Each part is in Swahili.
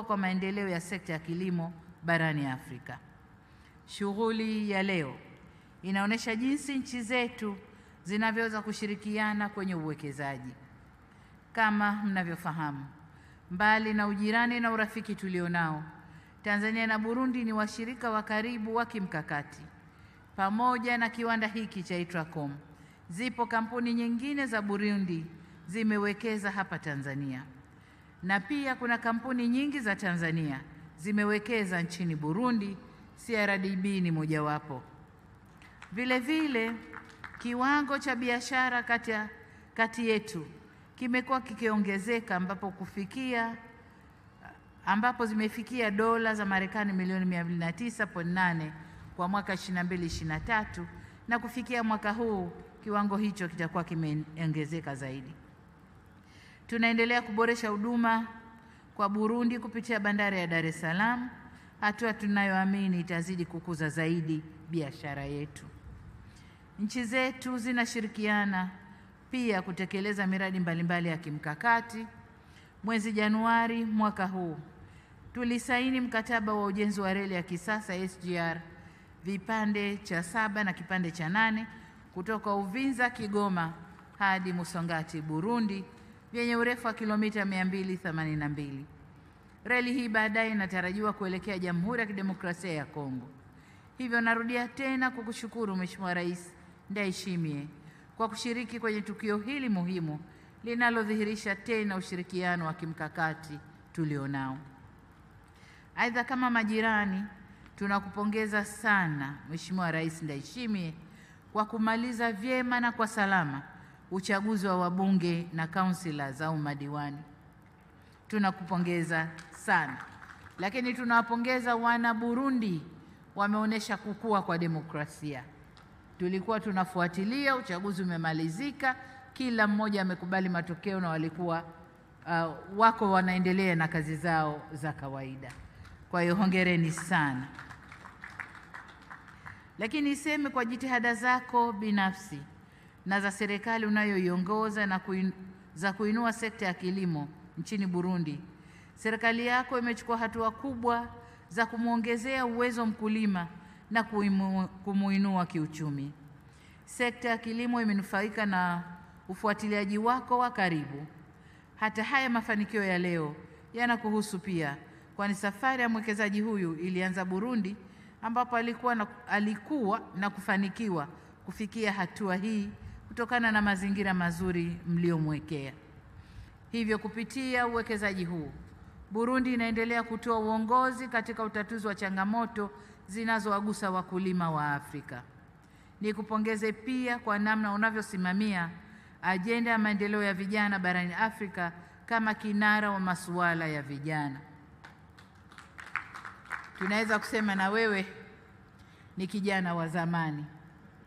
kwa maendeleo ya sekta ya kilimo barani Afrika. Shughuli ya leo inaonyesha jinsi nchi zetu zinavyoweza kushirikiana kwenye uwekezaji. Kama mnavyofahamu, mbali na ujirani na urafiki tulionao, Tanzania na Burundi ni washirika wa karibu wa kimkakati. Pamoja na kiwanda hiki cha Itracom, zipo kampuni nyingine za Burundi zimewekeza hapa Tanzania. Na pia kuna kampuni nyingi za Tanzania zimewekeza nchini Burundi, CRDB ni mojawapo. Vile vile kiwango cha biashara kati yetu kimekuwa kikiongezeka ambapo zimefikia dola za Marekani milioni 209.8 kwa mwaka 22-23, na kufikia mwaka huu kiwango hicho kitakuwa kimeongezeka zaidi. Tunaendelea kuboresha huduma kwa Burundi kupitia bandari ya Dar es Salaam, hatua tunayoamini itazidi kukuza zaidi biashara yetu. Nchi zetu zinashirikiana pia kutekeleza miradi mbalimbali ya kimkakati. Mwezi Januari mwaka huu tulisaini mkataba wa ujenzi wa reli ya kisasa SGR vipande cha 7 na kipande cha 8 kutoka Uvinza Kigoma hadi Musongati Burundi, vyenye urefu wa kilomita 282. Reli hii baadaye inatarajiwa kuelekea Jamhuri ya Kidemokrasia ya Kongo. Hivyo narudia tena kukushukuru Mheshimiwa Rais Ndayishimiye kwa kushiriki kwenye tukio hili muhimu linalodhihirisha tena ushirikiano wa kimkakati tulionao. Aidha, kama majirani tunakupongeza sana Mheshimiwa Rais Ndayishimiye kwa kumaliza vyema na kwa salama uchaguzi wa wabunge na councilors au madiwani. Tunakupongeza sana. Lakini tunawapongeza wana Burundi, wameonyesha kukua kwa demokrasia. Tulikuwa tunafuatilia, uchaguzi umemalizika, kila mmoja amekubali matokeo na walikuwa wako wanaendelea na kazi zao za kawaida. Kwa hiyo hongereni sana. Lakini niseme kwa jitihada zako binafsi na za serikali unayoiongoza na za kuinua sekta ya kilimo nchini Burundi, serikali yako imechukua hatua kubwa za kumuongezea uwezo mkulima na kumuinua kiuchumi. Sekta ya kilimo imenufaika na ufuatiliaji wako wa karibu. Hata haya mafanikio ya leo yanakuhusu pia, kwani safari ya mwekezaji huyu ilianza Burundi, ambapo alikuwa na kufanikiwa kufikia hatua hii kutokana na mazingira mazuri mliomwekea. Hivyo kupitia uwekezaji huu, Burundi inaendelea kutoa uongozi katika utatuzi wa changamoto zinazowagusa wakulima wa Afrika. Nikupongeze pia kwa namna unavyosimamia ajenda ya maendeleo ya vijana barani Afrika kama kinara wa masuala ya vijana. Tunaweza kusema na wewe ni kijana wa zamani,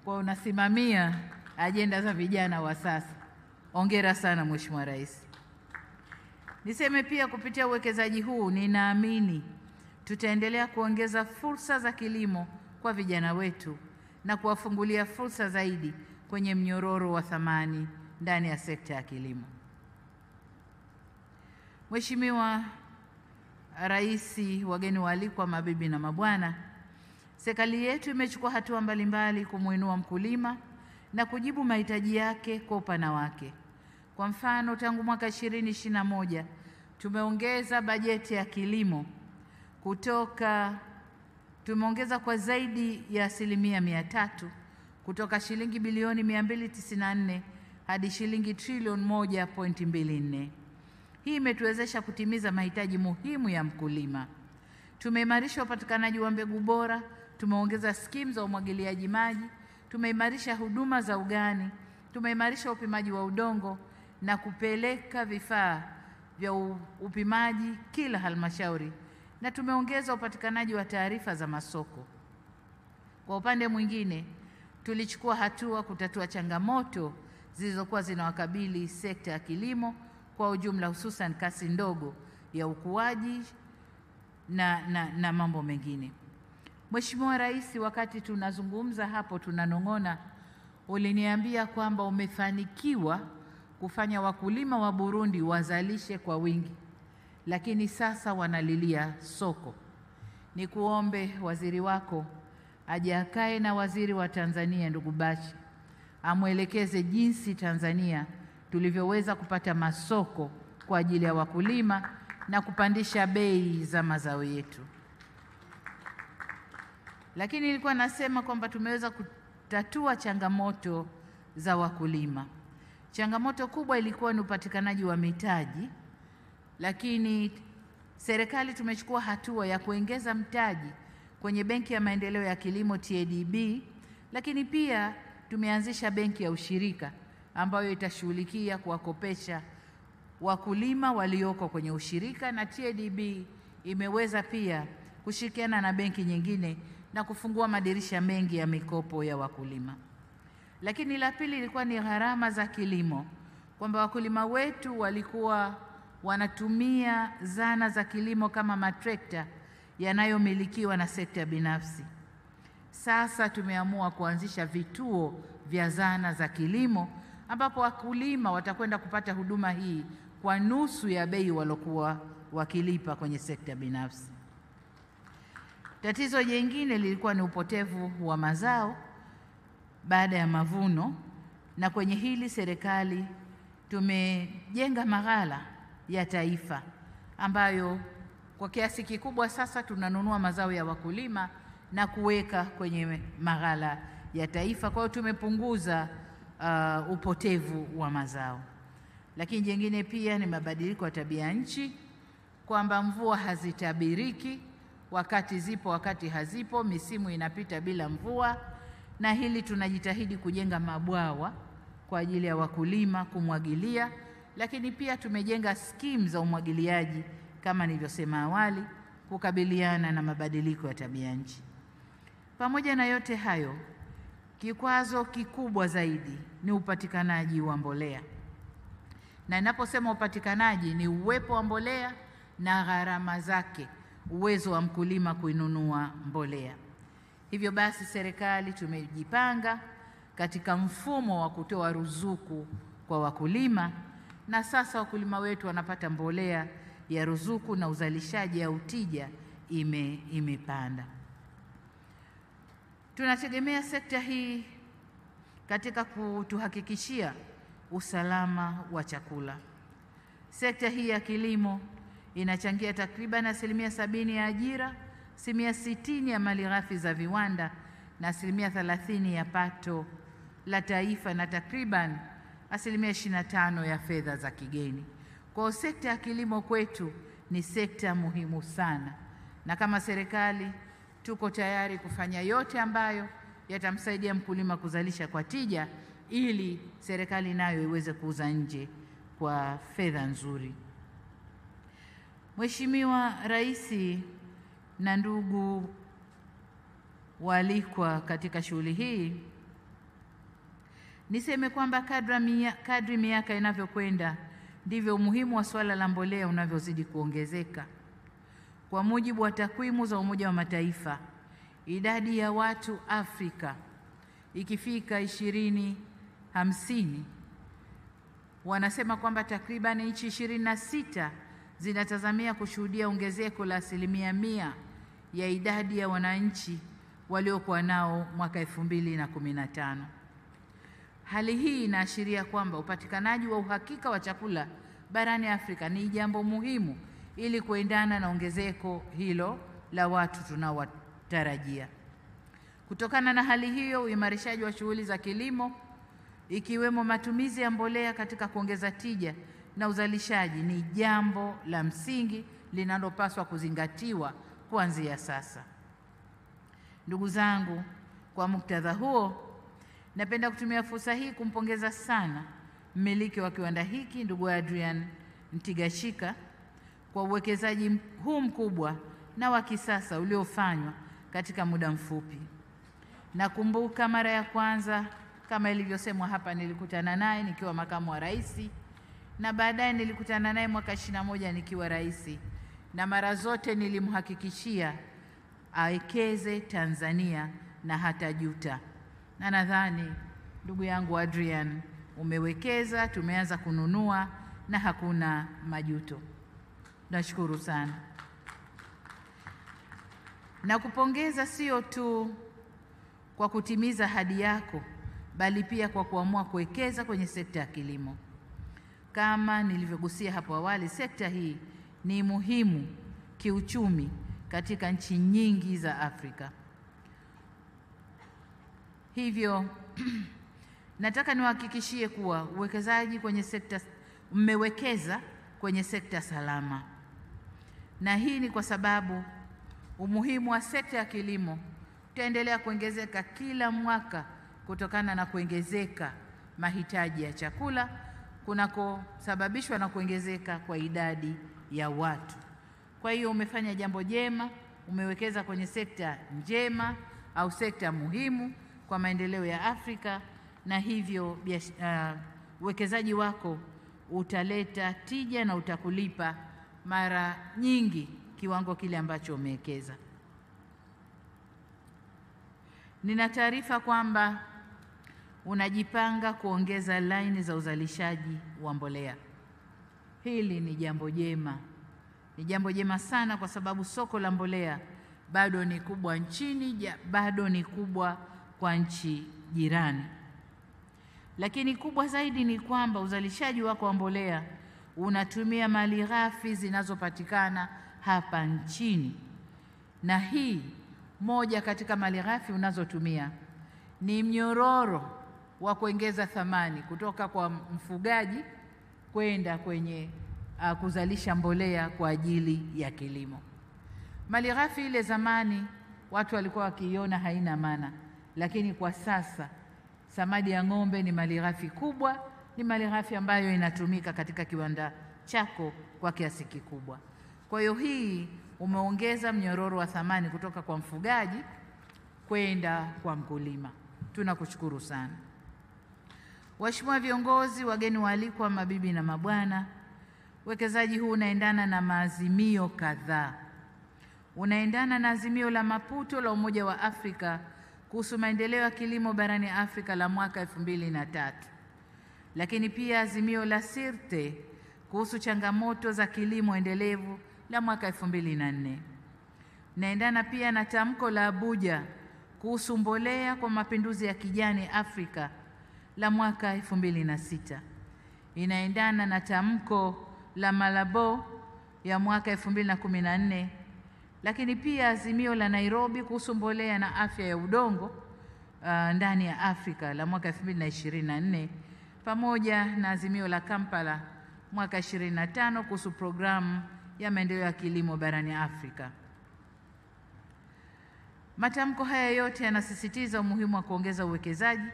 kwa unasimamia ajenda za vijana wa sasa. Hongera sana Mheshimiwa Rais. Niseme pia kupitia uwekezaji huu ninaamini tutaendelea kuongeza fursa za kilimo kwa vijana wetu na kuwafungulia fursa zaidi kwenye mnyororo wa thamani ndani ya sekta ya kilimo. Mheshimiwa Rais, wageni waalikwa, mabibi na mabwana, serikali yetu imechukua hatua mbalimbali kumuinua mkulima na kujibu mahitaji yake kwa upana wake. Kwa mfano, tangu mwaka 2021 tumeongeza bajeti ya kilimo tumeongeza kwa zaidi ya 300% kutoka shilingi bilioni 294 hadi shilingi trilioni 1.24. Hii imetuwezesha kutimiza mahitaji muhimu ya mkulima. Tumeimarisha upatikanaji wa mbegu bora, tumeongeza skimu za umwagiliaji maji, tumeimarisha huduma za ugani, tumeimarisha upimaji wa udongo na kupeleka vifaa vya upimaji kila halmashauri, na tumeongeza upatikanaji wa taarifa za masoko. Kwa upande mwingine, tulichukua hatua kutatua changamoto zilizokuwa zinawakabili sekta ya kilimo kwa ujumla, hususan kasi ndogo ya ukuaji na mambo mengine. Mheshimiwa Rais, wakati tunazungumza hapo tunanong'ona, uliniambia kwamba umefanikiwa kufanya wakulima wa Burundi wazalishe kwa wingi. lakini sasa wanalilia soko. Ni kuombe waziri wako aje akae na waziri wa Tanzania ndugu Bashe, amwelekeze jinsi Tanzania tulivyoweza kupata masoko kwa ajili ya wakulima na kupandisha bei za mazao yetu. Lakini nilikuwa nasema kwamba tumeweza kutatua changamoto za wakulima. Changamoto kubwa ilikuwa ni upatikanaji wa mitaji, lakini serikali tumechukua hatua ya kuongeza mtaji kwenye Benki ya Maendeleo ya Kilimo TADB, lakini pia tumeanzisha benki ya ushirika ambayo itashughulikia kuwakopesha wakulima walioko kwenye ushirika, na TADB imeweza pia kushirikiana na benki nyingine na kufungua madirisha mengi ya mikopo ya wakulima. Lakini la pili ilikuwa ni gharama za kilimo, kwamba wakulima wetu walikuwa wanatumia zana za kilimo kama matrekta yanayomilikiwa na sekta binafsi. Sasa tumeamua kuanzisha vituo vya zana za kilimo ambapo wakulima watakwenda kupata huduma hii kwa nusu ya bei walokuwa wakilipa kwenye sekta binafsi. Tatizo jingine lilikuwa ni upotevu wa mazao baada ya mavuno, na kwenye hili serikali tumejenga maghala ya taifa ambayo kwa kiasi kikubwa sasa tunanunua mazao ya wakulima na kuweka kwenye maghala ya taifa. Kwa hiyo tumepunguza upotevu wa mazao. Lakini jingine pia ni mabadiliko ya tabia nchi, kwamba mvua hazitabiriki, wakati zipo wakati hazipo, misimu inapita bila mvua, na hili tunajitahidi kujenga mabwawa kwa ajili ya wakulima kumwagilia, lakini pia tumejenga skimu za umwagiliaji kama nilivyosema awali kukabiliana na mabadiliko ya tabia nchi. Pamoja na yote hayo, kikwazo kikubwa zaidi ni upatikanaji wa mbolea. Na ninaposema upatikanaji ni uwepo wa mbolea na gharama zake, uwezo wa mkulima kuinunua mbolea. Hivyo basi serikali tumejipanga katika mfumo wa kutoa ruzuku kwa wakulima, na sasa wakulima wetu wanapata mbolea ya ruzuku na uzalishaji au tija imepanda. Tunategemea sekta hii katika kutuhakikishia usalama wa chakula. Sekta hii ya kilimo inachangia takriban 70% ya ajira, 60% ya malighafi za viwanda na 30% ya pato la taifa na takriban 25% ya fedha za kigeni. Kwa sekta ya kilimo kwetu ni sekta muhimu sana, na kama serikali tuko tayari kufanya yote ambayo yatamsaidia mkulima kuzalisha kwa tija, ili serikali nayo iweze kuuza nje kwa fedha nzuri. Mheshimiwa Rais na ndugu waalikwa katika shughuli hii, niseme kwamba kadri miaka inavyokwenda ndivyo umuhimu wa swala la mbolea unavyozidi kuongezeka. Kwa mujibu wa takwimu za Umoja wa Mataifa, idadi ya watu Afrika ikifika 2050 wanasema kwamba takriban nchi 26 zinatazamia kushuhudia ongezeko la 100% ya idadi ya wananchi waliokuwa nao mwaka 2015. Hali hii inaashiria kwamba upatikanaji wa uhakika wa chakula barani Afrika ni jambo muhimu ili kuendana na ongezeko hilo la watu tunaowatarajia. Kutokana na hali hiyo, uimarishaji wa shughuli za kilimo ikiwemo matumizi ya mbolea katika kuongeza tija na uzalishaji ni jambo la msingi linalopaswa kuzingatiwa kuanzia sasa. Ndugu zangu, kwa muktadha huo, napenda kutumia fursa hii kumpongeza sana mmiliki wa kiwanda hiki ndugu Adrian Ntigashika kwa uwekezaji huu mkubwa na wa kisasa uliofanywa katika muda mfupi. Nakumbuka mara ya kwanza kama ilivyosemwa hapa, nilikutana naye nikiwa makamu wa rais, na baadaye nilikutana naye mwaka 21 nikiwa rais, na mara zote nilimhakikishia awekeze Tanzania na hata juta. Na nadhani ndugu yangu Adrian umewekeza, tumeanza kununua na hakuna majuto. Nashukuru sana na kupongeza sio tu kwa kutimiza ahadi yako, bali pia kwa kuamua kuwekeza kwenye sekta ya kilimo. Kama nilivyogusia hapo awali, sekta hii ni muhimu kiuchumi katika nchi nyingi za Afrika. Hivyo nataka niwahakikishie kuwa uwekezaji kwenye sekta, mmewekeza kwenye sekta salama, na hii ni kwa sababu umuhimu wa sekta ya kilimo utaendelea kuongezeka kila mwaka kutokana na kuongezeka mahitaji ya chakula kunakosababishwa na kuongezeka kwa idadi ya watu. Kwa hiyo umefanya jambo jema, umewekeza kwenye sekta njema au sekta muhimu kwa maendeleo ya Afrika, na hivyo uwekezaji wako utaleta tija na utakulipa mara nyingi kiwango kile ambacho umewekeza. Nina taarifa kwamba unajipanga kuongeza laini za uzalishaji wa mbolea. Hili ni jambo jema. Ni jambo jema sana kwa sababu soko la mbolea bado ni kubwa nchini, bado ni kubwa kwa nchi jirani. Lakini kubwa zaidi ni kwamba uzalishaji wako wa mbolea unatumia malighafi zinazopatikana hapa nchini. Na hii moja katika malighafi unazotumia ni mnyororo wa kuongeza thamani kutoka kwa mfugaji kwenda kwenye kuzalisha mbolea kwa ajili ya kilimo. Malighafi ile zamani watu walikuwa wakiiona haina maana, lakini kwa sasa samadi ya ng'ombe ni malighafi kubwa, ni malighafi ambayo inatumika katika kiwanda chako kwa kiasi kikubwa. Kwa hiyo hii umeongeza mnyororo wa thamani kutoka kwa mfugaji kwenda kwa mkulima. Tunakushukuru sana. Waheshimiwa viongozi, wageni waalikwa, mabibi na mabwana, uwekezaji huu unaendana na maazimio kadhaa. Unaendana na azimio la Maputo la Umoja wa Afrika kuhusu maendeleo ya kilimo barani Afrika la mwaka 2003, lakini pia azimio la Sirte kuhusu changamoto za kilimo endelevu la mwaka 2004. Naendana pia na tamko la Abuja kuhusu mbolea kwa mapinduzi ya kijani Afrika la mwaka 2006. Inaendana na tamko la Malabo ya mwaka 2014, lakini pia azimio la Nairobi kuhusu mbolea na afya ya udongo ndani ya Afrika la mwaka 2024, pamoja na azimio la Kampala mwaka 25 kuhusu programu ya maendeleo ya kilimo barani Afrika. Matamko haya yote yanasisitiza umuhimu wa kuongeza uwekezaji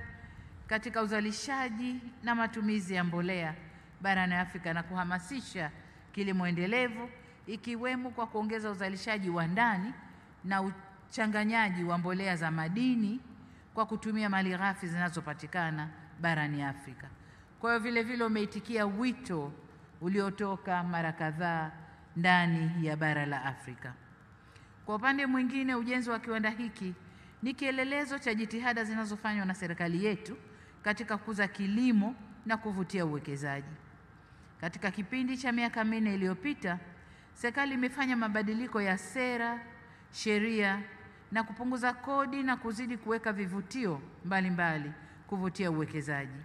katika uzalishaji na matumizi ya mbolea barani Afrika na kuhamasisha kilimo endelevu, ikiwemo kwa kuongeza uzalishaji wa ndani na uchanganyaji wa mbolea za madini kwa kutumia malighafi zinazopatikana barani Afrika. Kwa hiyo vile vile umeitikia wito uliotoka mara kadhaa ndani ya bara la Afrika. Kwa upande mwingine, ujenzi wa kiwanda hiki ni kielelezo cha jitihada zinazofanywa na serikali yetu katika kukuza kilimo na kuvutia uwekezaji. Katika kipindi cha miaka 4 iliyopita, serikali imefanya mabadiliko ya sera, sheria na kupunguza kodi na kuzidi kuweka vivutio mbalimbali kuvutia uwekezaji.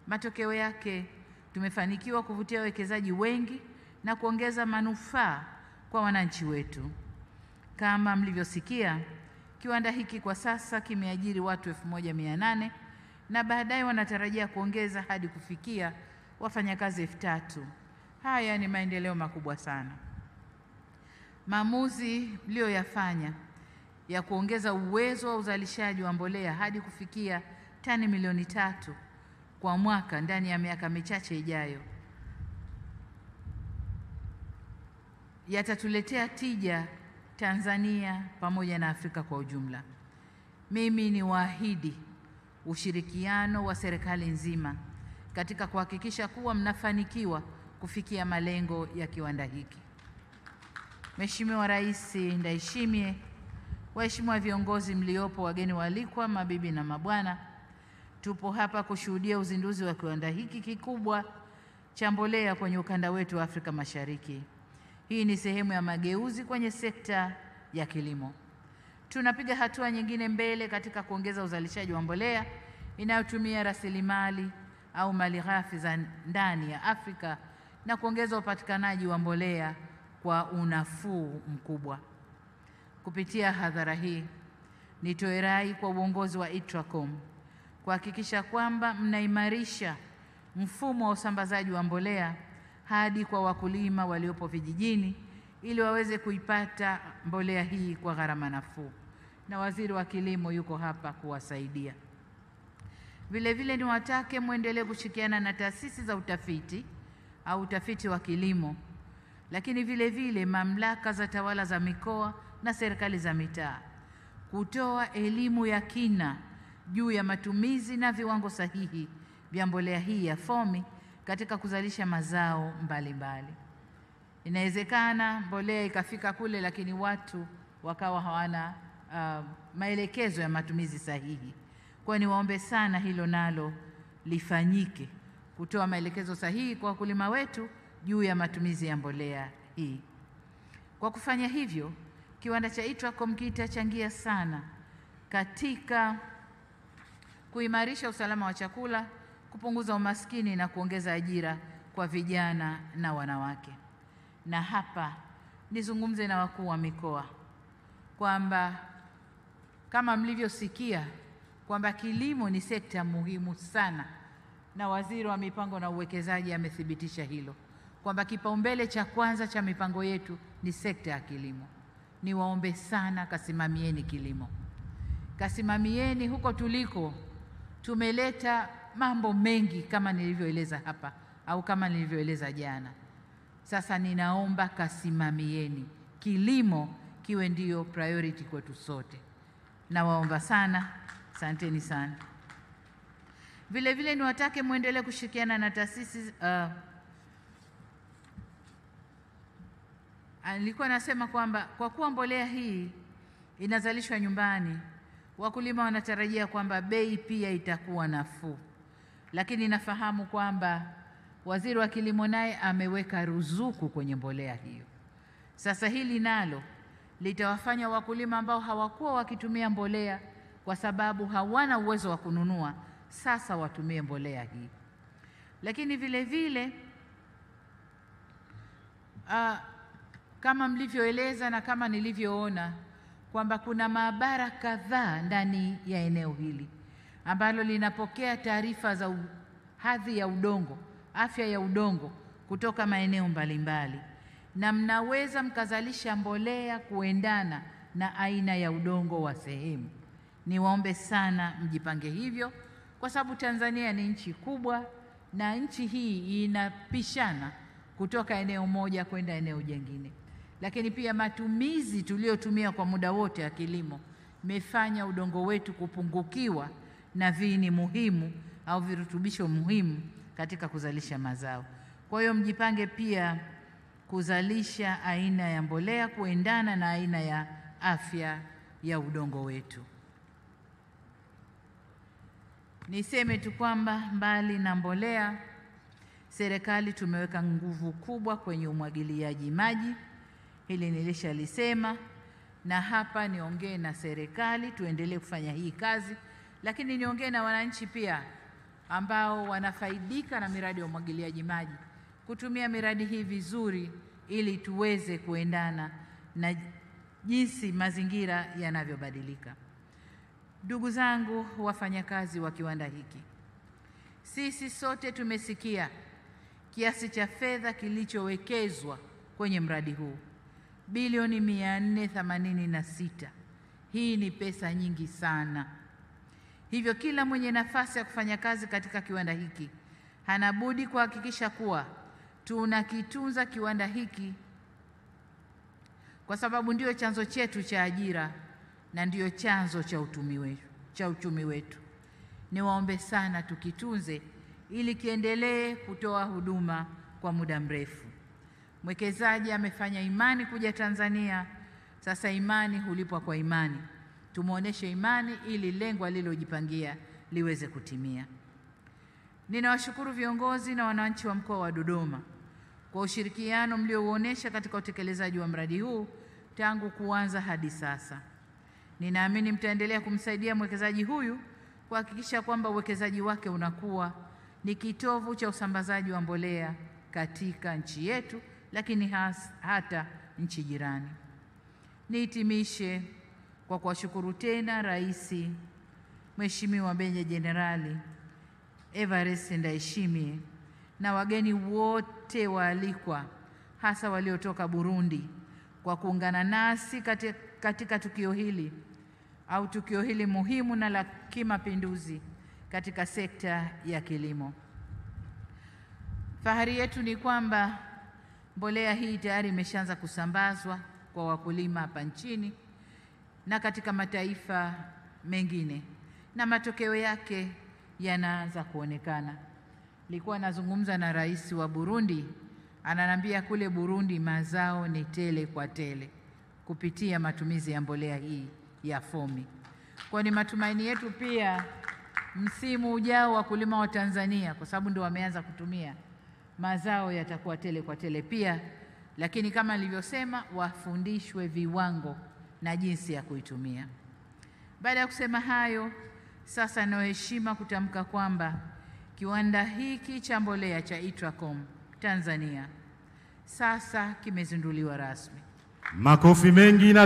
Matokeo yake, tumefanikiwa kuvutia wawekezaji wengi na kuongeza manufaa kwa wananchi wetu. Kama mlivyosikia, kiwanda hiki kwa sasa kimeajiri watu 1800 na baadaye wanatarajia kuongeza hadi kufikia wafanyakazi 3000. Haya ni maendeleo makubwa sana. Maamuzi mlioyafanya ya kuongeza uwezo wa uzalishaji wa mbolea hadi kufikia tani milioni 3 kwa mwaka ndani ya miaka michache ijayo yatatuletea tija Tanzania pamoja na Afrika kwa ujumla. Mimi ni waahidi ushirikiano wa serikali nzima katika kuhakikisha kuwa mnafanikiwa kufikia malengo ya kiwanda hiki. Mheshimiwa Rais Ndayishimiye, waheshimiwa viongozi mliopo, wageni waalikwa, mabibi na mabwana, tupo hapa kushuhudia uzinduzi wa kiwanda hiki kikubwa cha mbolea kwenye ukanda wetu wa Afrika Mashariki. Hii ni sehemu ya mageuzi kwenye sekta ya kilimo. Tunapiga hatua nyingine mbele katika kuongeza uzalishaji wa mbolea inayotumia rasilimali au malighafi za ndani ya Afrika na kuongeza upatikanaji wa mbolea kwa unafuu mkubwa. Kupitia hadhara hii, nitoe rai kwa uongozi wa ITRACOM kuhakikisha kwamba mnaimarisha mfumo wa usambazaji wa mbolea hadi kwa wakulima waliopo vijijini ili waweze kuipata mbolea hii kwa gharama nafuu, na Waziri wa Kilimo yuko hapa kuwasaidia. Vile vile niwatake muendelee kushirikiana na taasisi za utafiti au utafiti wa kilimo, lakini vile vile mamlaka za tawala za mikoa na serikali za mitaa kutoa elimu ya kina juu ya matumizi na viwango sahihi vya mbolea hii ya FOMI katika kuzalisha mazao mbalimbali. Inawezekana mbolea ikafika kule lakini watu wakawa hawana maelekezo ya matumizi sahihi. Kwa niwaombe sana hilo nalo lifanyike, kutoa maelekezo sahihi kwa wakulima wetu juu ya matumizi ya mbolea hii. Kwa kufanya hivyo, kiwanda cha ITRACOM kitachangia sana katika kuimarisha usalama wa chakula, kupunguza umaskini na kuongeza ajira kwa vijana na wanawake. Na hapa nizungumze na wakuu wa mikoa kwamba kama mlivyosikia kwamba kilimo ni sekta muhimu sana, na Waziri wa Mipango na Uwekezaji amethibitisha hilo kwamba kipaumbele cha kwanza cha mipango yetu ni sekta ya kilimo. Niwaombe sana, kasimamieni kilimo, kasimamieni. Huko tuliko tumeleta mambo mengi kama nilivyoeleza hapa au kama nilivyoeleza jana. Sasa ninaomba kasimamieni kilimo kiwe ndiyo priority kwetu sote. Nawaomba sana, asanteni sana. Vile vile niwatake muendelee kushirikiana na taasisi nilikuwa nasema kwamba kwa kuwa mbolea hii inazalishwa nyumbani, wakulima wanatarajia kwamba bei pia itakuwa nafuu. Lakini nafahamu kwamba Waziri wa Kilimo naye ameweka ruzuku kwenye mbolea hiyo. Sasa hili nalo litawafanya wakulima ambao hawakuwa wakitumia mbolea kwa sababu hawana uwezo wa kununua, sasa watumie mbolea hii. Lakini vile vile kama mlivyoeleza na kama nilivyoona kwamba kuna maabara kadhaa ndani ya eneo hili ambalo linapokea taarifa za hadhi ya udongo, afya ya udongo kutoka maeneo mbalimbali, na mnaweza mkazalisha mbolea kuendana na aina ya udongo wa sehemu. Niwaombe sana mjipange hivyo, kwa sababu Tanzania ni nchi kubwa na nchi hii inapishana kutoka eneo moja kwenda eneo jingine. Lakini pia matumizi tuliyotumia kwa muda wote ya kilimo imefanya udongo wetu kupungukiwa na viini muhimu au virutubisho muhimu katika kuzalisha mazao. Kwa hiyo mjipange pia kuzalisha aina ya mbolea kuendana na aina ya afya ya udongo wetu. Niseme tu kwamba mbali na mbolea, serikali tumeweka nguvu kubwa kwenye umwagiliaji maji. Hili nilishalisema, na hapa niongee na serikali tuendelee kufanya hii kazi, lakini niongee na wananchi pia ambao wanafaidika na miradi ya umwagiliaji maji kutumia miradi hii vizuri ili tuweze kuendana na jinsi mazingira yanavyobadilika. Ndugu zangu wafanyakazi wa kiwanda hiki, sisi sote tumesikia kiasi cha fedha kilichowekezwa kwenye mradi huu, bilioni 486. Hii ni pesa nyingi sana. Hivyo kila mwenye nafasi ya kufanya kazi katika kiwanda hiki hana budi kuhakikisha kuwa tunakitunza kiwanda hiki, kwa sababu ndio chanzo chetu cha ajira na ndio chanzo cha uchumi wetu. Niwaombe sana tukitunze ili kiendelee kutoa huduma kwa muda mrefu. Mwekezaji amefanya imani kuja Tanzania, sasa imani hulipwa kwa imani. Tumuoneshe imani ili lengo alilojipangia liweze kutimia. Ninawashukuru viongozi na wananchi wa mkoa wa Dodoma kwa ushirikiano mliouonesha katika utekelezaji wa mradi huu tangu kuanza hadi sasa. Ninaamini mtaendelea kumsaidia mwekezaji huyu kuhakikisha kwamba uwekezaji wake unakuwa ni kitovu cha usambazaji wa mbolea katika nchi yetu, lakini hata nchi jirani. Nihitimishe kwa kuwashukuru tena Rais Mheshimiwa Meja Jenerali Evariste Ndayishimiye na wageni wote waalikwa, hasa waliotoka Burundi, kwa kuungana nasi katika tukio hili muhimu na la kimapinduzi katika sekta ya kilimo. Fahari yetu ni kwamba mbolea hii tayari imeshaanza kusambazwa kwa wakulima hapa nchini na katika mataifa mengine, na matokeo yake yanaanza kuonekana. Nilikuwa nazungumza na rais wa Burundi, ananiambia kule Burundi mazao ni tele kwa tele kupitia matumizi ya mbolea hii ya FOMI. Kwa ni matumaini yetu pia msimu ujao wakulima wa Tanzania, kwa sababu ndio wameanza kutumia, mazao yatakuwa tele kwa tele pia, lakini kama nilivyosema, wafundishwe viwango na jinsi ya kuitumia. Baada ya kusema hayo, sasa nina heshima kutamka kwamba kiwanda hiki cha mbolea cha Itracom Tanzania sasa kimezinduliwa rasmi. Makofi mengi na